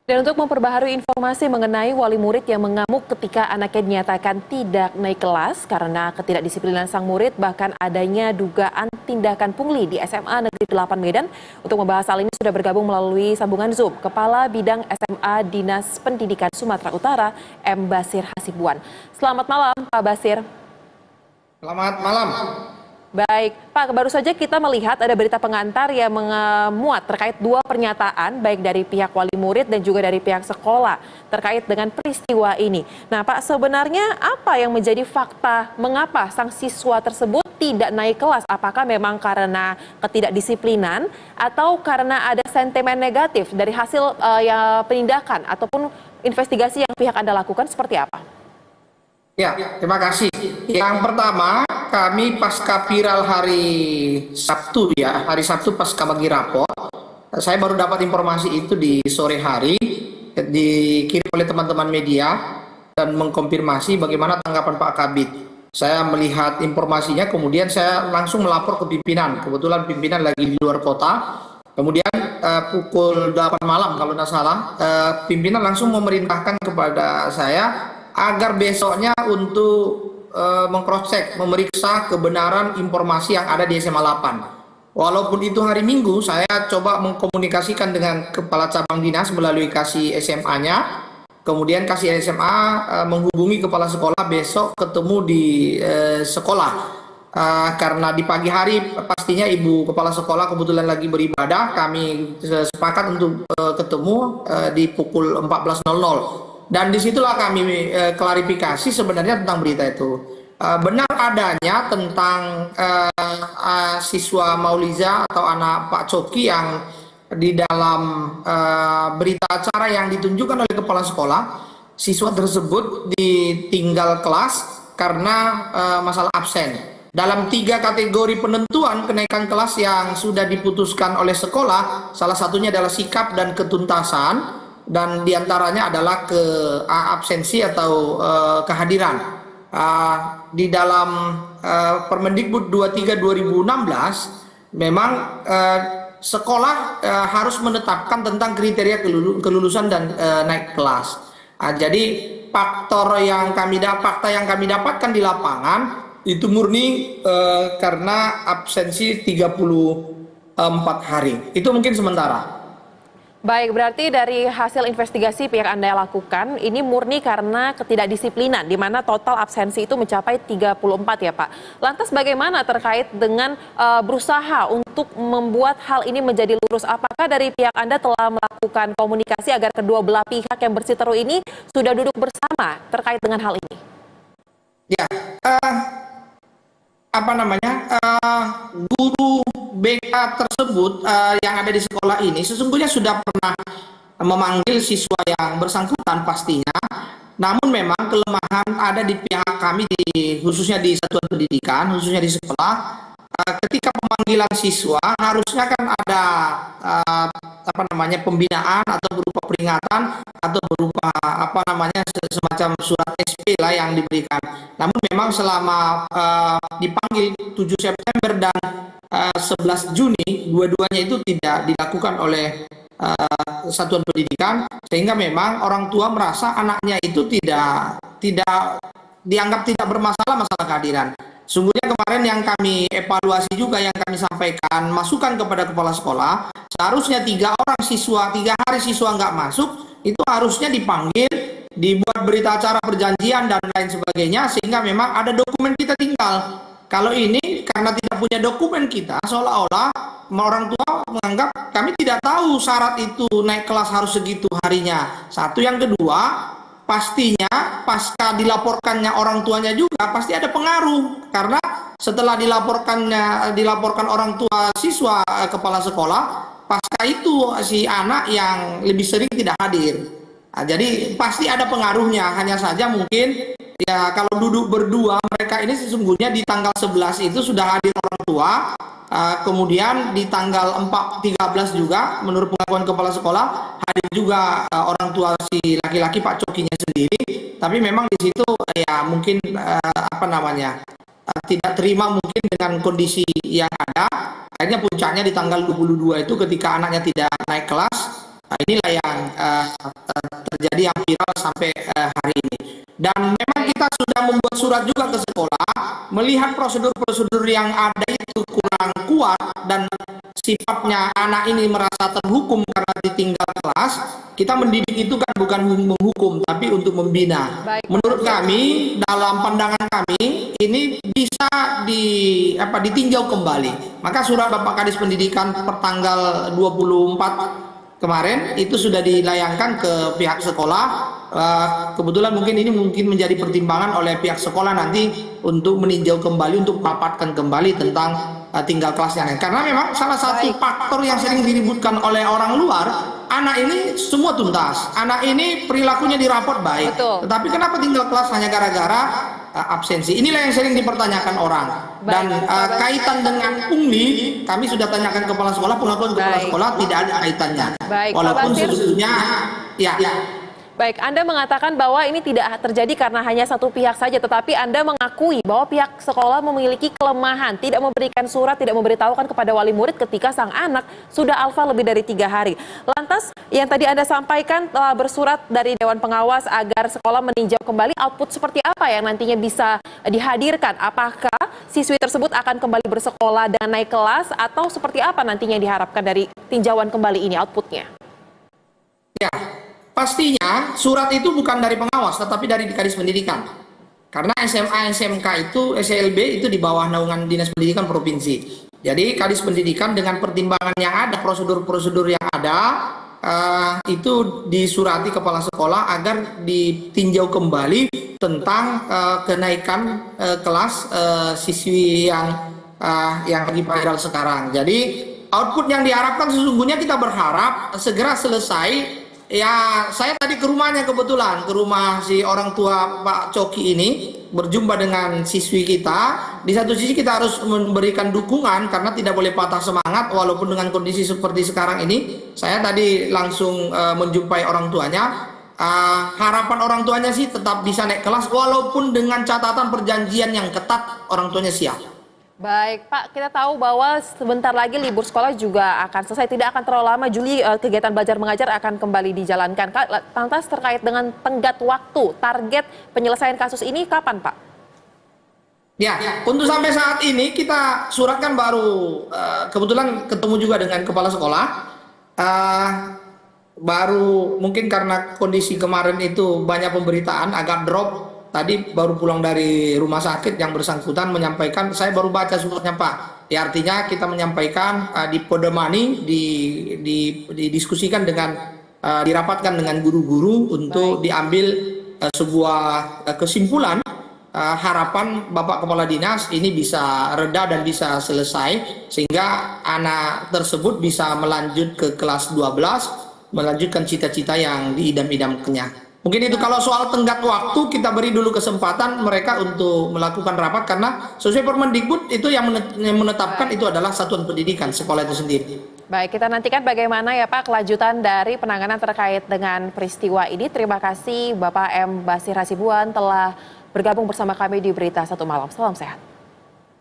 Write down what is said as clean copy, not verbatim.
Dan untuk memperbaharui informasi mengenai wali murid yang mengamuk ketika anaknya dinyatakan tidak naik kelas karena ketidakdisiplinan sang murid, bahkan adanya dugaan tindakan pungli di SMA Negeri 8 Medan. Untuk membahas hal ini sudah bergabung melalui sambungan Zoom Kepala Bidang SMA Dinas Pendidikan Sumatera Utara, M. Basir Hasibuan. Selamat malam, Pak Basir. Selamat malam. Baik, Pak, baru saja kita melihat ada berita pengantar yang memuat terkait dua pernyataan, baik dari pihak wali murid dan juga dari pihak sekolah terkait dengan peristiwa ini. Nah, Pak, sebenarnya apa yang menjadi fakta mengapa sang siswa tersebut tidak naik kelas? Apakah memang karena ketidakdisiplinan atau karena ada sentimen negatif dari hasil penindakan ataupun investigasi yang pihak Anda lakukan seperti apa? Ya, terima kasih. Yang pertama, kami pasca viral hari Sabtu pasca bagi rapor, saya baru dapat informasi itu di sore hari, dikirim oleh teman-teman media dan mengkonfirmasi bagaimana tanggapan Pak Kabid. Saya melihat informasinya, kemudian saya langsung melapor ke pimpinan. Kebetulan pimpinan lagi di luar kota. Kemudian pukul 8 malam kalau tidak salah, pimpinan langsung memerintahkan kepada saya agar besoknya untuk mengcross-check, memeriksa kebenaran informasi yang ada di SMA 8. Walaupun itu hari Minggu, saya coba mengkomunikasikan dengan Kepala Cabang Dinas melalui kasih SMA-nya. Kemudian kasih SMA menghubungi Kepala Sekolah besok ketemu di sekolah. Karena di pagi hari pastinya Ibu Kepala Sekolah kebetulan lagi beribadah, kami sepakat untuk ketemu di pukul 14.00. Dan disitulah kami klarifikasi sebenarnya tentang berita itu. Benar adanya tentang siswa Mauliza atau anak Pak Coki yang di dalam berita acara yang ditunjukkan oleh kepala sekolah, siswa tersebut ditinggal kelas karena masalah absen. Dalam 3 kategori penentuan kenaikan kelas yang sudah diputuskan oleh sekolah, salah satunya adalah sikap dan ketuntasan, dan diantaranya adalah absensi atau kehadiran. Di dalam Permendikbud 23 2016 memang sekolah harus menetapkan tentang kriteria kelulusan dan naik kelas. Jadi fakta yang kami dapatkan di lapangan itu murni karena absensi 34 hari. Itu mungkin sementara. Baik, berarti dari hasil investigasi pihak Anda lakukan, ini murni karena ketidakdisiplinan, di mana total absensi itu mencapai 34 ya Pak. Lantas bagaimana terkait dengan berusaha untuk membuat hal ini menjadi lurus? Apakah dari pihak Anda telah melakukan komunikasi agar kedua belah pihak yang berseteru ini sudah duduk bersama terkait dengan hal ini? Ya, guru BK tersebut yang ada di sekolah ini sesungguhnya sudah pernah memanggil siswa yang bersangkutan pastinya, namun memang kelemahan ada di pihak kami, khususnya di satuan pendidikan, khususnya di sekolah. Ketika pemanggilan siswa harusnya kan ada pembinaan atau berupa peringatan atau berupa semacam surat SP lah yang diberikan. Namun memang selama dipanggil 7 September dan 11 Juni dua-duanya itu tidak dilakukan oleh satuan pendidikan, sehingga memang orang tua merasa anaknya itu tidak dianggap tidak bermasalah masalah kehadiran. Sungguhnya kemarin yang kami evaluasi juga, yang kami sampaikan masukan kepada kepala sekolah, seharusnya 3 hari siswa nggak masuk, itu harusnya dipanggil, dibuat berita acara perjanjian dan lain sebagainya, sehingga memang ada dokumen kita tinggal. Kalau ini karena tidak punya dokumen kita, seolah-olah orang tua menganggap kami tidak tahu syarat itu naik kelas harus segitu harinya. Satu, yang kedua, pastinya pasca dilaporkannya orang tuanya juga pasti ada pengaruh, karena setelah dilaporkan orang tua siswa kepala sekolah, pasca itu si anak yang lebih sering tidak hadir. Jadi pasti ada pengaruhnya. Hanya saja mungkin ya kalau duduk berdua mereka ini sesungguhnya di tanggal 11 itu sudah hadir orang tua, kemudian di tanggal 13 juga menurut pengakuan kepala sekolah hadir juga orang tua si laki-laki Pak Cokinya sendiri, tapi memang di situ ya mungkin tidak terima mungkin dengan kondisi yang ada. Akhirnya puncaknya di tanggal 22 itu ketika anaknya tidak naik kelas. Inilah yang terjadi yang viral sampai hari ini. Dan memang kita sudah membuat surat juga ke sekolah, melihat prosedur-prosedur yang ada itu kurang kuat dan sifatnya anak ini merasa terhukum karena ditinggal kelas. Kita mendidik itu kan bukan menghukum, tapi untuk membina. Baik, menurut kami, dalam pandangan kami, ini bisa ditinjau kembali. Maka surat Bapak Kadis Pendidikan pertanggal 24 kemarin itu sudah dilayangkan ke pihak sekolah. Kebetulan ini mungkin menjadi pertimbangan oleh pihak sekolah nanti untuk meninjau kembali, untuk mendapatkan kembali tentang tinggal kelasnya. Karena memang salah satu faktor yang sering diributkan oleh orang luar, anak ini semua tuntas, anak ini perilakunya di raport baik. Betul. Tetapi kenapa tinggal kelas hanya gara-gara absensi? Inilah yang sering dipertanyakan orang. Dan kaitan dengan pungli, kami sudah tanyakan kepala sekolah, pengakuan kepala sekolah tidak ada kaitannya. Baik, walaupun sebetulnya Baik, Anda mengatakan bahwa ini tidak terjadi karena hanya satu pihak saja, tetapi Anda mengakui bahwa pihak sekolah memiliki kelemahan, tidak memberikan surat, tidak memberitahukan kepada wali murid ketika sang anak sudah alfa lebih dari 3 hari. Lantas, yang tadi Anda sampaikan telah bersurat dari Dewan Pengawas agar sekolah meninjau kembali, output seperti apa yang nantinya bisa dihadirkan? Apakah siswi tersebut akan kembali bersekolah dan naik kelas, atau seperti apa nantinya diharapkan dari tinjauan kembali ini, outputnya? Ya. Pastinya surat itu bukan dari pengawas, tetapi dari Kadis Pendidikan. Karena SMA, SMK itu, SLB itu di bawah naungan Dinas Pendidikan Provinsi. Jadi Kadis Pendidikan dengan pertimbangan yang ada, prosedur-prosedur yang ada, itu disurati kepala sekolah agar ditinjau kembali tentang kenaikan kelas siswi yang lagi viral sekarang. Jadi output yang diharapkan sesungguhnya kita berharap segera selesai. Ya, saya tadi ke rumahnya kebetulan, ke rumah si orang tua Pak Coki ini, berjumpa dengan siswi kita. Di satu sisi kita harus memberikan dukungan karena tidak boleh patah semangat walaupun dengan kondisi seperti sekarang ini. Saya tadi langsung menjumpai orang tuanya. Harapan orang tuanya sih tetap bisa naik kelas walaupun dengan catatan perjanjian yang ketat, orang tuanya siap. Baik, Pak, kita tahu bahwa sebentar lagi libur sekolah juga akan selesai. Tidak akan terlalu lama, Juli kegiatan belajar mengajar akan kembali dijalankan. Lantas terkait dengan tenggat waktu, target penyelesaian kasus ini kapan, Pak? Ya, untuk sampai saat ini kita suratkan baru, kebetulan ketemu juga dengan kepala sekolah. Baru mungkin karena kondisi kemarin itu banyak pemberitaan, agak drop. Tadi baru pulang dari rumah sakit, yang bersangkutan menyampaikan, saya baru baca suratnya Pak. Ya, artinya kita menyampaikan dipodemani, didiskusikan dengan, dirapatkan dengan guru-guru untuk diambil sebuah kesimpulan. Harapan Bapak Kepala Dinas ini bisa reda dan bisa selesai sehingga anak tersebut bisa melanjut ke kelas 12, melanjutkan cita-cita yang diidam-idamkannya. Mungkin itu. Kalau soal tenggat waktu, kita beri dulu kesempatan mereka untuk melakukan rapat karena sesuai Permendikbud itu yang menetapkan itu adalah satuan pendidikan sekolah itu sendiri. Baik, kita nantikan bagaimana ya Pak kelanjutan dari penanganan terkait dengan peristiwa ini. Terima kasih Bapak M. Basir Hasibuan telah bergabung bersama kami di Berita Satu Malam. Salam sehat.